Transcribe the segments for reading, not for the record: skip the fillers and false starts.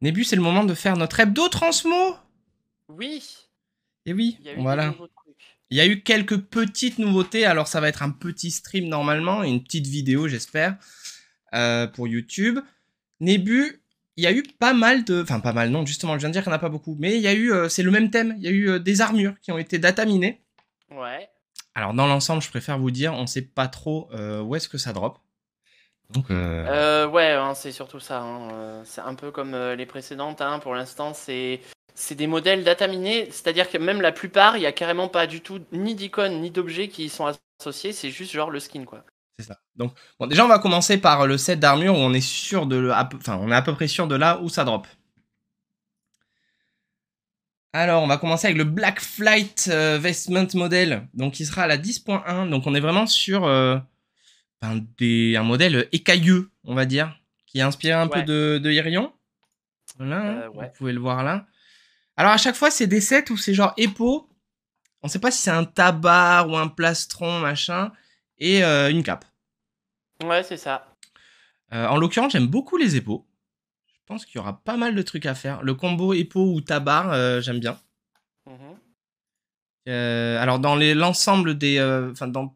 Nébu, c'est le moment de faire notre hebdo transmo. Oui, Et oui, il y a eu des voilà. nouveaux trucs. Il y a eu quelques petites nouveautés. Alors, ça va être un petit stream normalement et une petite vidéo, j'espère, pour YouTube. Nébu, il y a eu pas mal de... Enfin, pas mal, non, justement, je viens de dire qu'il n'y en a pas beaucoup. Mais il y a eu... c'est le même thème. Il y a eu des armures qui ont été dataminées. Ouais. Alors, dans l'ensemble, je préfère vous dire, on sait pas trop où est-ce que ça drop. Donc, Ouais, hein, c'est surtout ça, hein, c'est un peu comme les précédentes, hein, pour l'instant, c'est des modèles dataminés, c'est-à-dire que même la plupart, il y a carrément pas du tout ni d'icônes ni d'objets qui y sont associés, c'est juste genre le skin, quoi. c'est ça. Donc, bon, déjà, on va commencer par le set d'armure où on est sûr de... Enfin, on est à peu près sûr de là où ça drop. Alors, on va commencer avec le Black Flight Vestment Model. Donc, il sera à la 10.1. Donc, on est vraiment sur un modèle écailleux, on va dire, qui est inspiré un peu Ouais, de Irion. Voilà, hein, vous ouais. pouvez le voir là. Alors, à chaque fois, c'est des sets où c'est genre épau. On sait pas si c'est un tabard ou un plastron, machin. Et une cape. Ouais, c'est ça. En l'occurrence, j'aime beaucoup les épaules. Je pense qu'il y aura pas mal de trucs à faire. Le combo épau ou tabard, j'aime bien. Mhm. Alors dans l'ensemble des,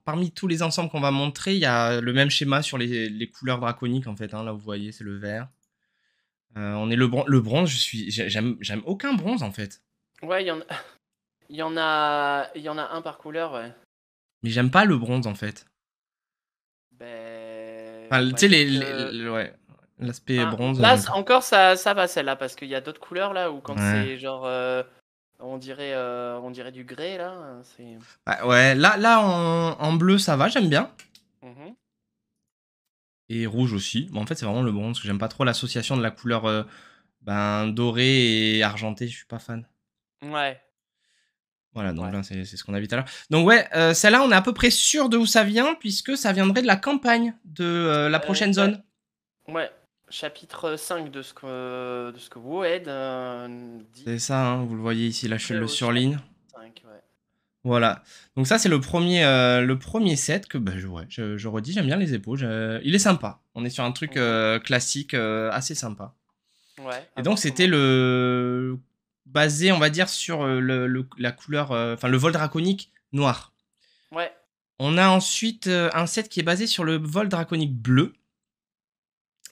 parmi tous les ensembles qu'on va montrer, il y a le même schéma sur les couleurs draconiques en fait. Hein, là vous voyez, c'est le vert. On est le bronze. J'aime aucun bronze en fait. Ouais, il y en a un par couleur, ouais. Mais j'aime pas le bronze en fait. Ben, on Enfin, tu va sais dire que... ouais, l'aspect Enfin, bronze, là, j'aime pas. encore, ça va celle-là, parce qu'il y a d'autres couleurs, là, où quand Ouais. c'est genre... on dirait du grès, là, c'est... Ouais, là en bleu ça va, j'aime bien. Mhm. Et rouge aussi. Mais en fait c'est vraiment le bronze que j'aime pas trop l'association de la couleur doré et argenté. Je suis pas fan. Ouais, Voilà, donc ouais. là, c'est ce qu'on a vu tout à l'heure. Donc ouais, celle-là, on est à peu près sûr de où ça vient, puisque ça viendrait de la campagne de la prochaine Ouais, zone. ouais. Chapitre 5 de ce que Woed dit. C'est ça, hein, vous le voyez ici, là, je Très le au surligne. chapitre 5, ouais. Voilà. Donc ça, c'est le premier set que bah, ouais, je redis, j'aime bien les épaules. Il est sympa. On est sur un truc Mhm. classique assez sympa. Ouais, Et à donc, voir c'était comment. le basé, on va dire, sur la couleur, enfin, le vol draconique noir. Ouais, On a ensuite un set qui est basé sur le vol draconique bleu.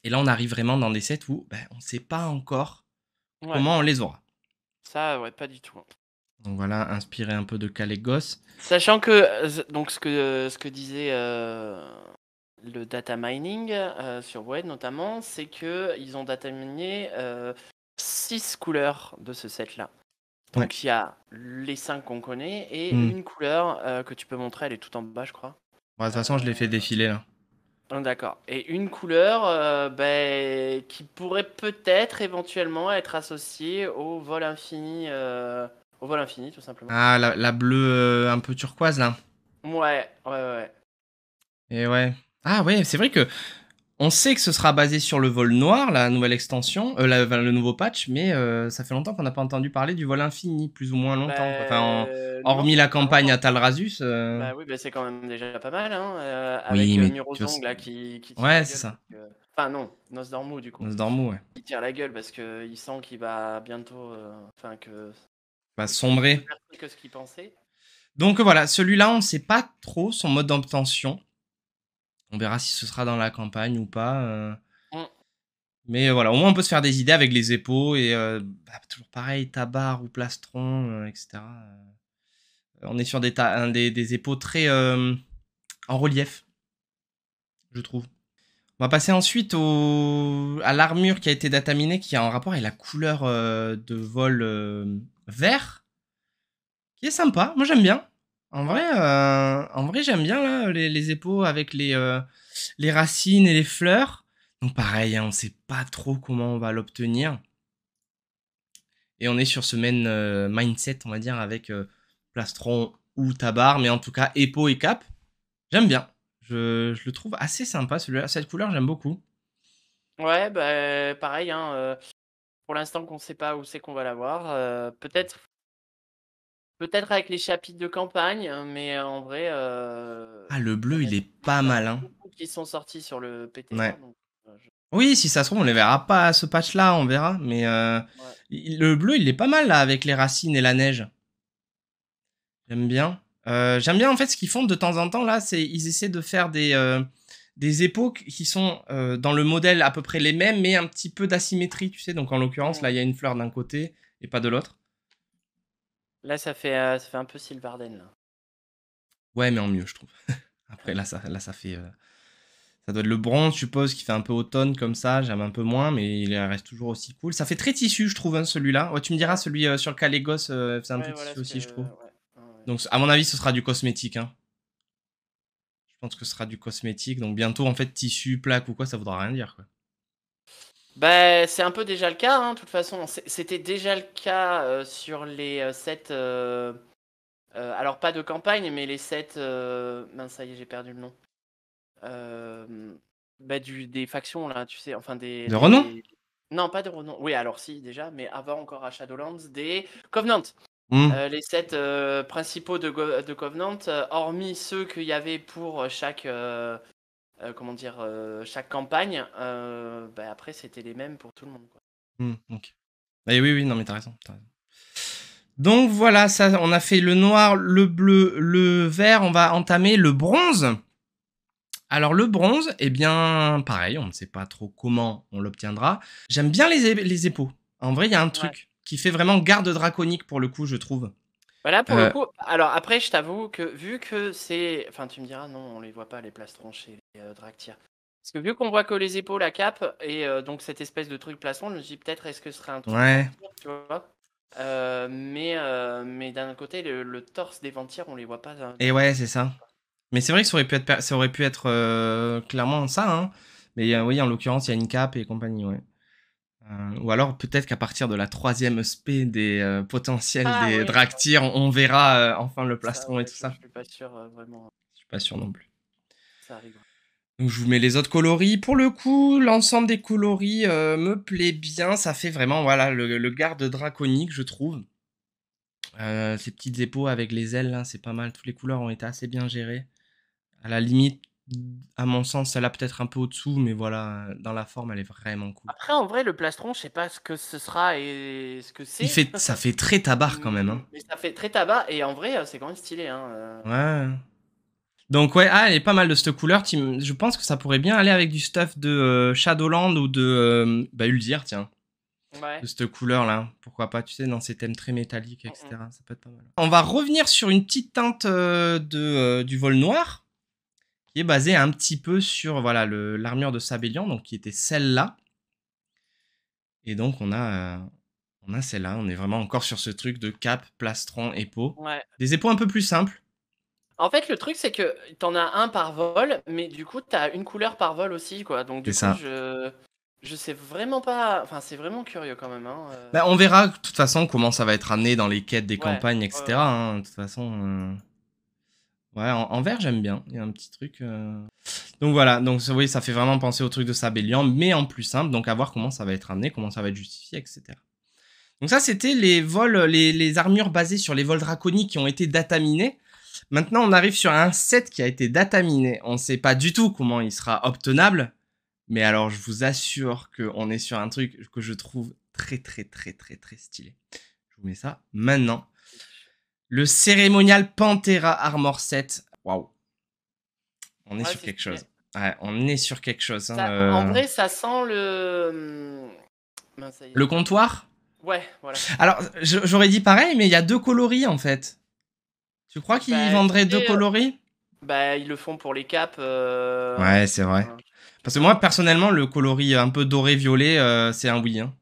Et là, on arrive vraiment dans des sets où on ne sait pas encore ouais. comment on les aura. Ça, ouais, pas du tout. Donc voilà, inspiré un peu de Kalégos. Sachant que, donc, ce que disait le data mining sur Woed notamment, c'est que ils ont data miné 6 couleurs de ce set-là. Ouais. Donc il y a les 5 qu'on connaît et Hmm. une couleur que tu peux montrer, elle est tout en bas, je crois. Bon, de toute façon, je l'ai fait défiler là. D'accord. Et une couleur ben, qui pourrait peut-être éventuellement être associée au vol infini tout simplement. Ah, la bleue un peu turquoise là. Ouais, ouais, ouais. Et ouais. Ah ouais, c'est vrai que on sait que ce sera basé sur le vol noir, la nouvelle extension, le nouveau patch, mais ça fait longtemps qu'on n'a pas entendu parler du vol infini, plus ou moins longtemps, quoi. Enfin, Non, hormis ça la fait pas campagne à longtemps. Talrasus. Bah oui, bah c'est quand même déjà pas mal, hein, Oui, avec mais tu vois, Murozong là qui tire ouais, la c'est gueule. ça. Enfin non, Nosdormu du coup. Nosdormu, ouais. Il tire la gueule parce que il sent qu'il va bientôt, enfin Bah, que c'est plus sombrer. vertueux que ce qu'il pensait. Donc voilà, celui-là, on ne sait pas trop son mode d'obtention. On verra si ce sera dans la campagne ou pas. Mm. Mais voilà, au moins on peut se faire des idées avec les épaules et toujours pareil, tabar ou plastron, etc. On est sur des épaules très en relief, je trouve. On va passer ensuite à l'armure qui a été dataminée, qui a un rapport avec la couleur de vol vert, qui est sympa. Moi j'aime bien. Ouais. En vrai j'aime bien là, les épaules avec les racines et les fleurs. Donc pareil, hein, on sait pas trop comment on va l'obtenir. Et on est sur ce même mindset, on va dire, avec plastron ou tabar, mais en tout cas, Epo et Cap. J'aime bien. Je le trouve assez sympa, celui-là. Cette couleur, j'aime beaucoup. Ouais, bah pareil, hein, pour l'instant qu'on sait pas où c'est qu'on va l'avoir. Peut-être avec les chapitres de campagne, mais en vrai, Ah, le il y bleu, en a il est pas il y en mal, a hein. beaucoup qui sont sortis sur le Ouais. PTR, donc Oui, si ça se trouve, on les verra pas à ce patch-là, on verra. Mais Ouais. le bleu, il est pas mal là avec les racines et la neige. J'aime bien. J'aime bien en fait ce qu'ils font de temps en temps là, c'est ils essaient de faire des épaules qui sont dans le modèle à peu près les mêmes, mais un petit peu d'asymétrie, tu sais. Donc en l'occurrence, là, Mm. il y a une fleur d'un côté et pas de l'autre. Là, ça fait un peu Sylvarden, là. Ouais, mais en mieux, je trouve. Après, ça fait. Ça doit être le bronze, je suppose, qui fait un peu automne comme ça. J'aime un peu moins, mais il reste toujours aussi cool. Ça fait très tissu, je trouve, hein, celui-là. Ouais, tu me diras, Ouais, celui sur le Calégos faisait un peu ouais, voilà tissu ce que. aussi, je trouve. Ouais. Ouais. Donc, à mon avis, ce sera du cosmétique. Hein. Je pense que ce sera du cosmétique. Donc, bientôt, en fait, tissu, plaque ou quoi, ça voudra rien dire, quoi. Bah, c'est un peu déjà le cas, hein, de toute façon. C'était déjà le cas sur les sets. Alors, pas de campagne, mais les sets. Mince, ça y est, j'ai perdu le nom. Euh, Bah, des factions, là, tu sais. Enfin, De renom? Non, pas de renom. Oui, alors si, déjà, mais avant encore à Shadowlands, des Covenant. Hmm. Les sets principaux de Covenant, hormis ceux qu'il y avait pour chaque. Comment dire, chaque campagne, bah, après c'était les mêmes pour tout le monde, quoi. Hmm, ok. Et oui, oui, non, mais t'as raison, t'as raison. Donc, voilà, ça, on a fait le noir, le bleu, le vert. On va entamer le bronze. Alors le bronze, eh bien, pareil, on ne sait pas trop comment on l'obtiendra. J'aime bien les épaules. En vrai, il y a un Ouais. truc qui fait vraiment garde draconique pour le coup, je trouve. Voilà, pour le Euh, coup, alors après, je t'avoue que vu que c'est. Enfin, tu me diras, non, on les voit pas, les plastrons chez les Draktyr. Parce que vu qu'on voit que les épaules, la cape, et donc cette espèce de truc plastron, je me suis dit peut-être est-ce que ce serait un truc ouais. Draktyr, tu vois. Mais d'un autre côté, le torse des Venthyrs, on les voit pas Et dans ouais, ces c'est ça. épaules. Mais c'est vrai que ça aurait pu être clairement ça, hein. Mais oui, en l'occurrence, il y a une cape et compagnie, ouais. Ou alors peut-être qu'à partir de la troisième spé des potentiels Ah des ouais, Draktyr, on verra enfin le ça, plastron et ouais, tout je ça. suis pas sûr vraiment, Je suis pas sûr non plus. ça arrive. Donc je vous mets les autres coloris. Pour le coup, l'ensemble des coloris me plaît bien. Ça fait vraiment voilà le garde draconique, je trouve. Ces petites épaules avec les ailes, là, c'est pas mal. Toutes les couleurs ont été assez bien gérées. À la limite, à mon sens, celle-là peut-être un peu au-dessous, mais voilà, dans la forme, elle est vraiment cool. Après, en vrai, le plastron, je sais pas ce que ce sera et ce que c'est, Ça fait très tabar quand même. Hein. mais ça fait très tabac et en vrai, c'est quand même stylé, hein. Ouais. Donc ouais, elle est pas mal de cette couleur. Je pense que ça pourrait bien aller avec du stuff de Shadowland ou de Uldir, tiens. Ouais. De cette couleur là, pourquoi pas, tu sais, dans ces thèmes très métalliques, Mm, etc. Ça peut être pas mal. On va revenir sur une petite teinte du vol noir, qui est basée un petit peu sur voilà l'armure de Sabellian, donc qui était celle-là. Et donc on a celle-là, on est vraiment encore sur ce truc de cap, plastron, épaule. ouais. Des épeaux un peu plus simples. En fait, le truc, c'est que t'en as un par vol, mais du coup, t'as une couleur par vol aussi, quoi. Donc, C'est du coup, ça. je sais vraiment pas. Enfin, c'est vraiment curieux quand même, hein. Bah, on verra de toute façon comment ça va être amené dans les quêtes des Ouais. campagnes, Ouais, etc. ouais. hein. De toute façon, ouais, en vert j'aime bien. Il y a un petit truc. Donc voilà, donc oui, ça fait vraiment penser au truc de Sabellian, mais en plus simple. Donc à voir comment ça va être amené, comment ça va être justifié, etc. Donc ça, c'était les vols, les armures basées sur les vols draconiques qui ont été dataminés. Maintenant, on arrive sur un set qui a été dataminé. On ne sait pas du tout comment il sera obtenable, mais alors je vous assure qu'on est sur un truc que je trouve très très très très très stylé. Je vous mets ça maintenant. Le cérémonial Pantera Armor Set. Waouh. On est Ouais, sur c'est quelque stylé. chose. Ouais, on est sur quelque chose. Hein, En vrai, ça sent le. Mince, ça y est, Le j'ai perdu. comptoir. Ouais, voilà. Alors, j'aurais dit pareil, mais il y a deux coloris en fait. Tu crois qu'ils Bah, tu vendraient deux sais, coloris? bah, ils le font pour les caps. Ouais, c'est vrai. Je sais Parce que moi, pas. personnellement, le coloris un peu doré-violet, c'est un oui. Hein.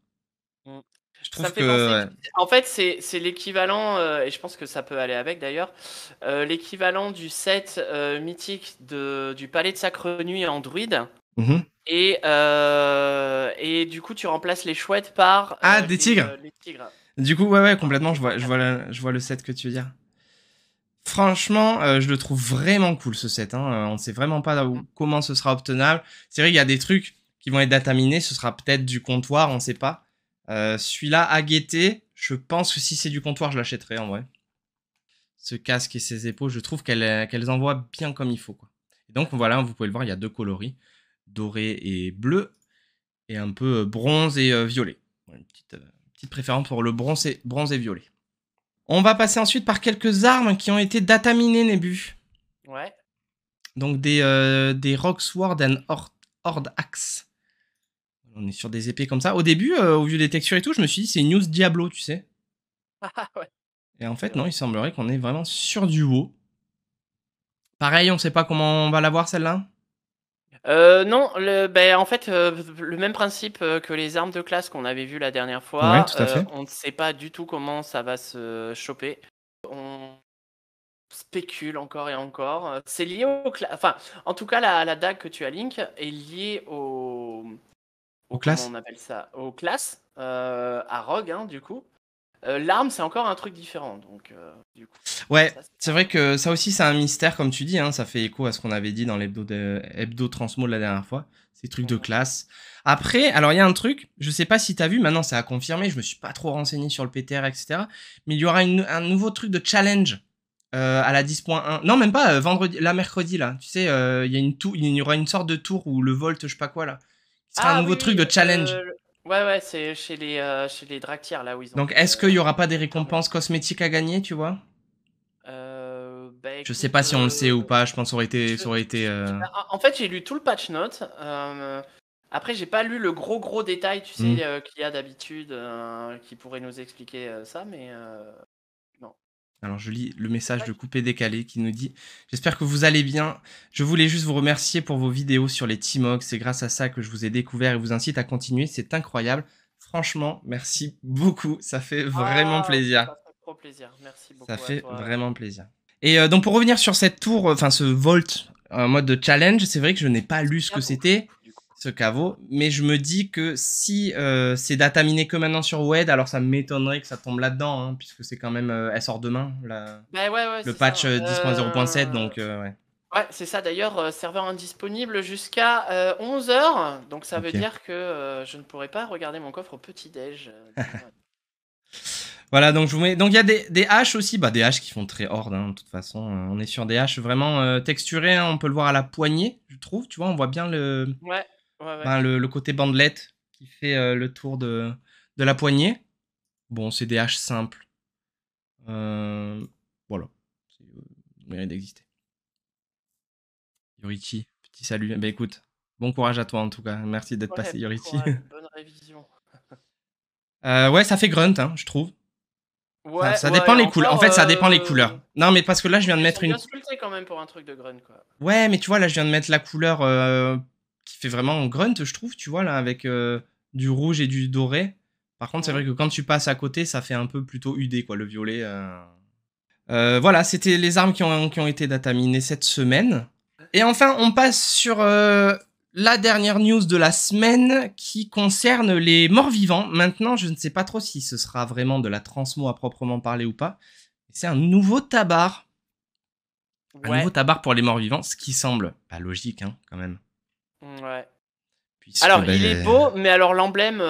Mm. Je Ça trouve me fait penser. que... En fait, c'est l'équivalent, et je pense que ça peut aller avec d'ailleurs, l'équivalent du set mythique du Palais de Sacre Nuit en druide. Mhm. Et du coup, tu remplaces les chouettes par Ah, des tigres. les tigres. Du coup, ouais, ouais, Enfin, complètement, les panthères. je vois le set que tu veux dire. Franchement, je le trouve vraiment cool ce set. Hein. On sait vraiment pas comment ce sera obtenable. C'est vrai qu'il y a des trucs qui vont être dataminés. Ce sera peut-être du comptoir, on sait pas. Celui-là, à guetter, je pense que si c'est du comptoir, je l'achèterai en vrai. Ce casque et ces épaules, je trouve qu'elles envoient bien comme il faut. Quoi. Et donc voilà, vous pouvez le voir, il y a deux coloris, doré et bleu. et un peu bronze et violet. Une petite préférence pour le bronze et violet. On va passer ensuite par quelques armes qui ont été dataminées, Nébu. Ouais. Donc des Rock Sword and Horde Axe. On est sur des épées comme ça. Au début, au vu des textures et tout, je me suis dit c'est une news Diablo, tu sais. Ah ouais. Et en fait, non, il semblerait qu'on est vraiment sur du WoW. Pareil, on sait pas comment on va l'avoir celle-là. Non, en fait, le même principe que les armes de classe qu'on avait vu la dernière fois. Ouais, tout à fait. On ne sait pas du tout comment ça va se choper. On spécule encore et encore. C'est lié enfin, en tout cas, la dague que tu as, Link, est liée Aux comment classes. on appelle ça? Aux classes, à Rogue, hein, du coup. L'arme, c'est encore un truc différent, donc du coup. Ouais, Ça, c'est vrai que ça aussi, c'est un mystère, comme tu dis. Hein, ça fait écho à ce qu'on avait dit dans l'hebdo Transmo de la dernière fois. Ces trucs de classe. Après, alors il y a un truc, je sais pas si t'as vu, maintenant c'est à confirmer, je me suis pas trop renseigné sur le PTR, etc. Mais il y aura un nouveau truc de challenge à la 10.1. Non, même pas, mercredi, là. Tu sais, il y aura une sorte de tour où le Volt, je sais pas quoi, là. Ce sera un Ah nouveau oui, truc oui. de challenge. Ouais, c'est chez les Draktyr, là où ils ont Donc, fait est-ce qu'il y aura pas des récompenses cosmétiques à gagner, tu vois? Je sais écoute, pas si on le sait ou pas, je pense que ça aurait été en fait, j'ai lu tout le patch note. Après, j'ai pas lu le gros détail, tu sais, qu'il y a d'habitude, qui pourrait nous expliquer ça, mais non. Alors, je lis le message de Coupé Décalé qui nous dit « J'espère que vous allez bien. Je voulais juste vous remercier pour vos vidéos sur les Timogs. C'est grâce à ça que je vous ai découvert et vous incite à continuer. C'est incroyable. Franchement, merci beaucoup. Ça fait vraiment plaisir. Ça fait trop plaisir. Merci beaucoup Ça à fait toi. vraiment plaisir. Et donc, pour revenir sur cette tour, enfin, ce Volt en mode de challenge, c'est vrai que je n'ai pas lu ce que c'était, ce caveau, mais je me dis que si c'est dataminé que maintenant sur WED, alors ça m'étonnerait que ça tombe là-dedans, hein, puisque c'est quand même, elle sort demain, le patch 10.0.7, donc ouais. Ouais, c'est ça d'ailleurs, serveur indisponible jusqu'à 11h, donc ça veut Ok. dire que je ne pourrai pas regarder mon coffre au petit-déj. Voilà, donc je vous mets. Donc il y a des haches aussi, des haches qui font très horde, hein, de toute façon. On est sur des haches vraiment texturées, hein, on peut le voir à la poignée, je trouve, tu vois, on voit bien Ouais. le côté bandelette qui fait le tour de la poignée. Bon, c'est des haches simples. Voilà. C'est mérite d'exister. Yorichi, petit salut. Bah écoute, bon courage à toi en tout cas. Merci d'être passé, Yorichi. Bonne révision. Ouais, ça fait grunt, hein, je trouve. Ça Ouais, dépend les couleurs. En encore, fait, ça dépend les couleurs. Non, mais parce que là, je viens de ils mettre sont une. bien sculptés quand même pour un truc de grunt, quoi. Ouais, mais tu vois, là, je viens de mettre la couleur qui fait vraiment grunt, je trouve, tu vois, là, avec du rouge et du doré. Par contre, c'est vrai que quand tu passes à côté, ça fait un peu plutôt UD, quoi, le violet. Voilà, c'était les armes qui ont été dataminées cette semaine. Et enfin, on passe sur la dernière news de la semaine qui concerne les morts-vivants. Maintenant, je ne sais pas trop si ce sera vraiment de la transmo à proprement parler ou pas. C'est un nouveau tabar. Un nouveau tabar pour les morts-vivants, ce qui semble pas logique, hein, quand même. Ouais. Puisque, Alors, il est beau, mais alors l'emblème,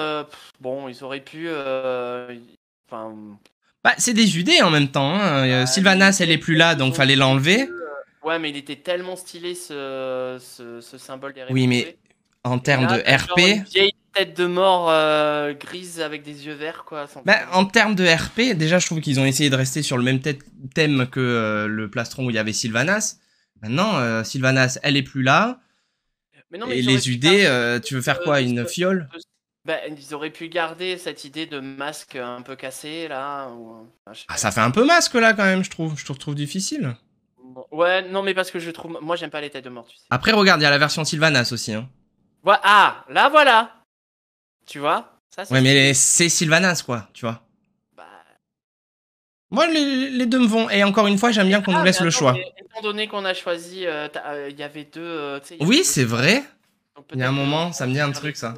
bon, ils auraient pu... Enfin... c'est des UD en même temps. Hein. Sylvanas, elle est plus là, donc fallait l'enlever. Ouais, mais il était tellement stylé, ce symbole des Oui, réprouvés. mais en termes de Genre une RP... vieille tête de mort grise avec des yeux verts, quoi. En termes de RP, déjà, je trouve qu'ils ont essayé de rester sur le même thème que le plastron où il y avait Sylvanas. Maintenant, Sylvanas, elle est plus là. Mais non, et les UD, tu veux faire quoi? Une fiole? Ils auraient pu garder cette idée de masque un peu cassé, là. Ça fait un peu masque, là, quand même, je trouve. Je te retrouve difficile. Ouais, non, mais parce que je trouve... Moi, j'aime pas les têtes de mort, tu sais. Après, regarde, il y a la version Sylvanas aussi. Hein. Ah, là, voilà. Tu vois ça, ouais, mais c'est Sylvanas, quoi, tu vois. Moi, les deux me vont. Et encore une fois, j'aime bien qu'on nous laisse le choix. Étant donné qu'on a choisi... Il y avait deux... oui, c'est vrai. Il y a un moment, ça me dit un truc, ça.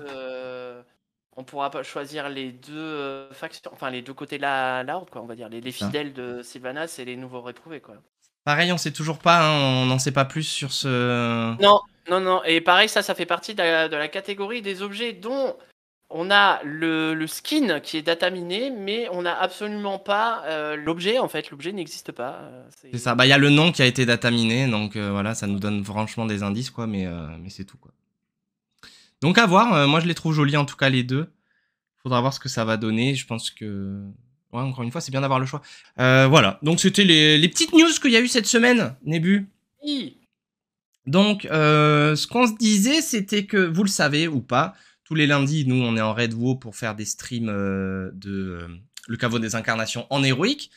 On pourra pas choisir les deux factions, enfin les deux côtés de la horde, quoi, on va dire. Les fidèles de Sylvanas et les nouveaux réprouvés, quoi. Pareil, on sait toujours pas, hein, on n'en sait pas plus sur ce... Non. Et pareil, ça fait partie de la catégorie des objets dont on a le skin qui est dataminé, mais on n'a absolument pas l'objet, en fait. L'objet n'existe pas. C'est ça, il y a le nom qui a été dataminé, donc voilà, ça nous donne franchement des indices, quoi, mais c'est tout, quoi. Donc à voir, moi je les trouve jolis en tout cas les deux. Faudra voir ce que ça va donner, je pense que... Ouais, encore une fois, c'est bien d'avoir le choix. Voilà, donc c'était les petites news qu'il y a eu cette semaine, Nébu. Oui. Donc, ce qu'on se disait, c'était que, vous le savez ou pas, tous les lundis, nous, on est en Red WoW pour faire des streams de Le Caveau des Incarnations en héroïque.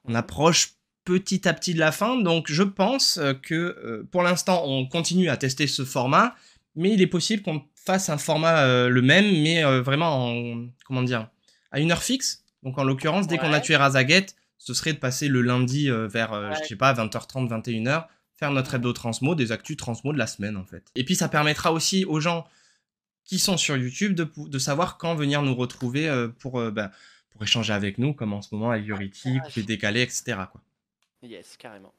On approche petit à petit de la fin, donc je pense que pour l'instant, on continue à tester ce format, mais il est possible qu'on fasse un format le même, mais vraiment en, comment dire, à une heure fixe. Donc en l'occurrence, dès qu'on a tué Razaget, ce serait de passer le lundi vers, je sais pas, 20h30, 21h, faire notre hebdo transmo, des actus transmo de la semaine en fait. Et puis ça permettra aussi aux gens qui sont sur YouTube de savoir quand venir nous retrouver pour échanger avec nous, comme en ce moment avec Yuriti, Coupé Décalé, etc. quoi. Yes, carrément.